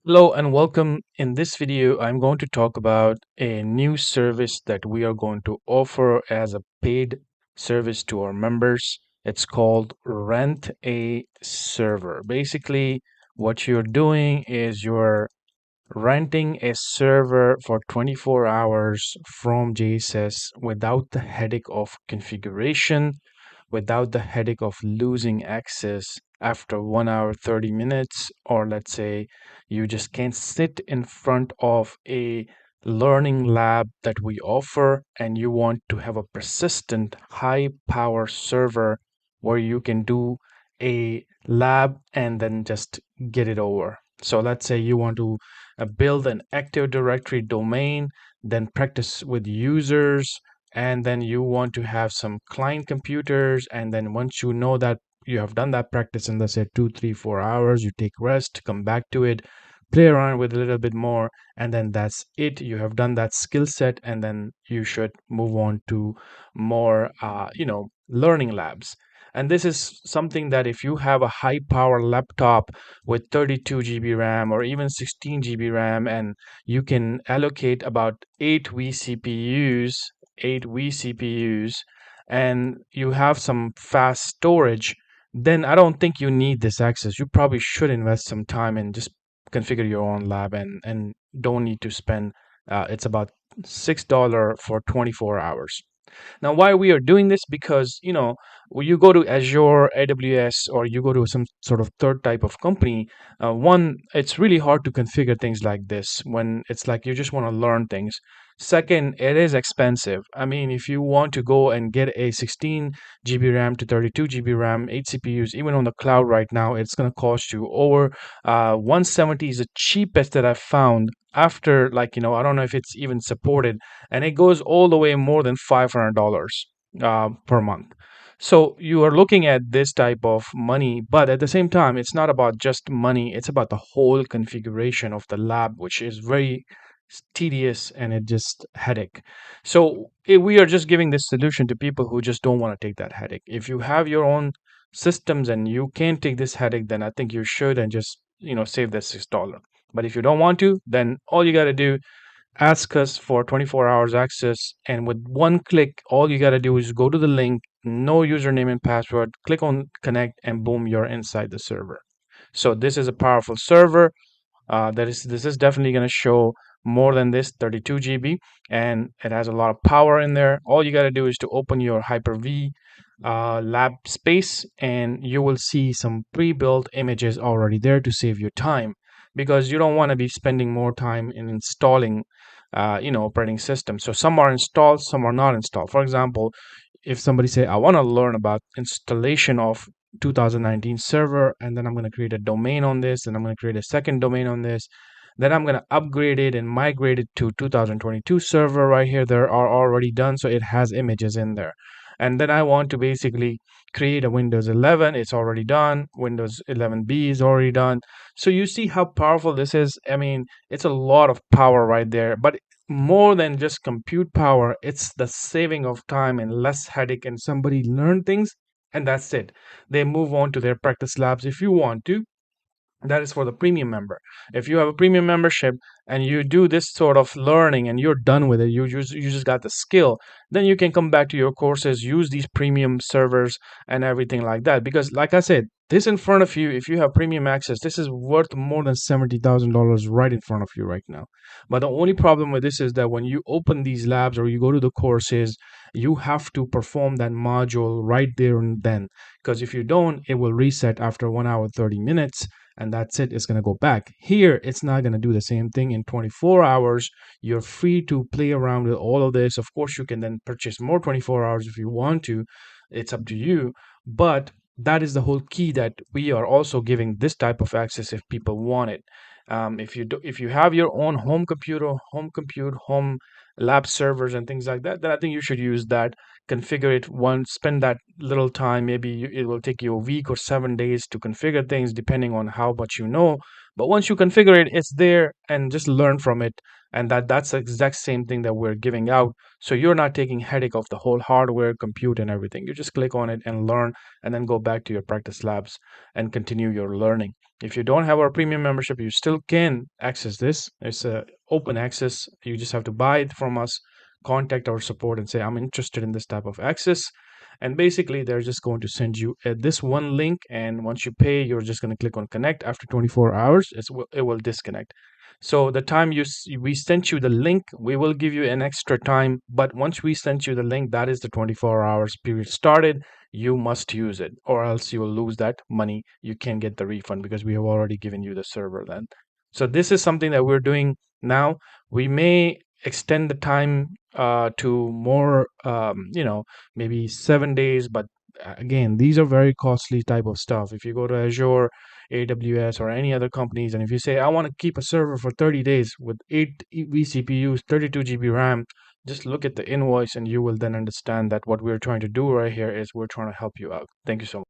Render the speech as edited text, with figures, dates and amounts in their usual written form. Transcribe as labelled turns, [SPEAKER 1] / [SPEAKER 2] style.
[SPEAKER 1] Hello and welcome. In this video, I'm going to talk about a new service that we are going to offer as a paid service to our members. It's called Rent a Server. Basically, what you're doing is you're renting a server for 24 hours from JSS without the headache of configuration, without the headache of losing access after 1 hour 30 minutes, or let's say you just can't sit in front of a learning lab that we offer and you want to have a persistent high power server where you can do a lab and then just get it over. So let's say you want to build an Active Directory domain, then practice with users, and then you want to have some client computers, and then once you know that you have done that practice in, let's say, 2 3 4 hours, you take rest, come back to it, play around with a little bit more, and then that's it. You have done that skill set, and then you should move on to more learning labs. And this is something that if you have a high power laptop with 32 GB RAM or even 16 GB RAM, and you can allocate about 8 vCPUs, 8 vCPUs, and you have some fast storage, then I don't think you need this access. You probably should invest some time and just configure your own lab and don't need to spend it's about $6 for 24 hours. Now, why we are doing this? Because, when you go to Azure, AWS, or you go to some sort of third type of company, one, it's really hard to configure things like this when it's like you just want to learn things. Second, it is expensive. I mean, if you want to go and get a 16 GB RAM to 32 GB RAM, 8 CPUs, even on the cloud right now, it's going to cost you over 170 is the cheapest that I've found after, like, I don't know if it's even supported, and it goes all the way more than $500 per month. So you are looking at this type of money, but at the same time, it's not about just money. It's about the whole configuration of the lab, which is very tedious and it just headache. So we are just giving this solution to people who just don't want to take that headache. If you have your own systems and you can't take this headache, then I think you should and just save that $6. But if you don't want to, then all you got to do, ask us for 24 hours access, and with one click, all you got to do is go to the link, no username and password, click on connect, and boom, you're inside the server. So this is a powerful server. This is definitely going to show more than this 32 GB, and it has a lot of power in there. All you got to do is to open your Hyper-V lab space, and you will see some pre-built images already there to save you time, because you don't want to be spending more time in installing operating systems. So some are installed, some are not installed. For example, if somebody say, I want to learn about installation of 2019 server, and then I'm going to create a domain on this, and I'm going to create a second domain on this, then I'm going to upgrade it and migrate it to 2022 server right here. There are already done, so it has images in there. And then I want to basically create a Windows 11. It's already done. Windows 11B is already done. So you see how powerful this is. I mean, it's a lot of power right there. But more than just compute power, it's the saving of time and less headache, and somebody learn things, and that's it. They move on to their practice labs if you want to. That is for the premium member. If you have a premium membership and you do this sort of learning and you're done with it, you just got the skill, then you can come back to your courses, use these premium servers and everything like that. Because like I said, this in front of you, if you have premium access, this is worth more than $70,000 right in front of you right now. But the only problem with this is that when you open these labs or you go to the courses, you have to perform that module right there and then. Because if you don't, it will reset after 1 hour 30 minutes, and that's it. It's going to go back. Here, it's not going to do the same thing in 24 hours. You're free to play around with all of this. Of course, you can then purchase more 24 hours if you want to. It's up to you. But that is the whole key, that we are also giving this type of access if people want it. If you have your own home computer, home compute, home lab servers and things like that, then I think you should use that. configure it once, spend that little time. Maybe it will take you a week or 7 days to configure things, depending on how much you know. But once you configure it, it's there, and just learn from it. And that's the exact same thing that we're giving out. So you're not taking headache of the whole hardware, compute, and everything. You just click on it and learn, and then go back to your practice labs and continue your learning. If you don't have our premium membership, you still can access this. It's a open access. You just have to buy it from us, contact our support and say, I'm interested in this type of access. And basically, they're just going to send you this one link. And once you pay, you're just going to click on connect. After 24 hours, it will disconnect. So the time we sent you the link, we will give you an extra time. But once we sent you the link, that is the 24 hours period started. You must use it, or else you will lose that money. You can't get the refund because we have already given you the server then. So this is something that we're doing now. We may extend the time to more, maybe 7 days. But again, these are very costly type of stuff. If you go to Azure, AWS, or any other companies, and if you say, I want to keep a server for 30 days with 8 vCPUs, 32 GB RAM, just look at the invoice and you will then understand that what we're trying to do right here is we're trying to help you out. Thank you so much.